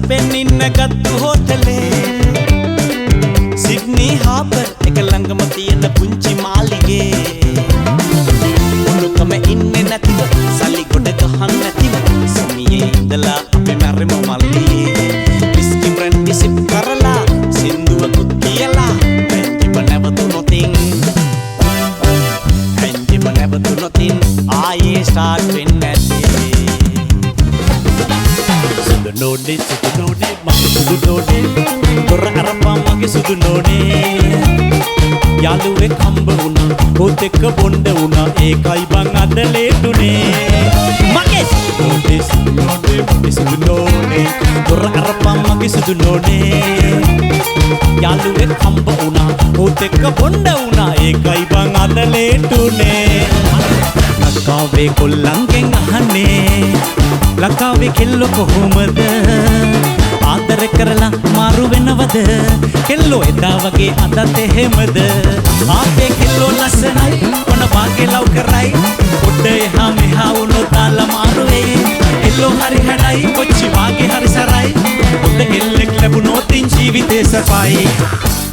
පෙන්නින්න ගත්තු හෝටලේ Sydney harbour එක ළඟම තියෙන පුංචි මාලිගේ උණුකම ඉන්නේ නැතිව සල්ලි ගොඩ ගහන්න නැතිව සමියේ ඉඳලා අපි මැරෙමු මල්ලියේ විස්කි බ්‍රැන්ඩි සිප් කරලා සින්දුවකුත් කියලා ඇන්ජිම නැවතුනොතින් ආයේ ස්ටාර්ට් වෙන්න ඇත්තේ සුදු නෝනේ මගේ සුදු නෝනේ තොර අරපා මගේ සුදු නෝනේ යාළුවෙක් හම්බ වුණා පොත් එක්ක බොණ්ඩ වුණා ඒකයි බං අද ලේටුනේ මගේ සුදු නෝනේ මගේ සුදු නෝනේ තොර අරපා මගේ සුදු නෝනේ යාළුවෙක් හම්බ වුණා පොත් එක්ක බොණ්ඩ වුණා ඒකයි බං අද ලේටුනේ ලකාවේ කොල්ලන්ගෙන් අහන්නේ ලකාවේ කෙල්ලෝ කොහොමද ආදර කරලා මාරු වෙනවද කෙල්ලෝ එදා වගේ අදත් එහෙමද ආපේ කෙල්ලෝ ලස්සනයි මොන වාගේ ලව් කරයි පොඩ්ඩ එහා මෙහා වුණොත් තාලා මාරු වෙයි කෙල්ලෝ හරි හැඩයි කොච්චි වාගේ හරි සරයි පොඩ්ඩ කෙල්ලෙක් ලැබුණොත් ජීවිතේ සපයි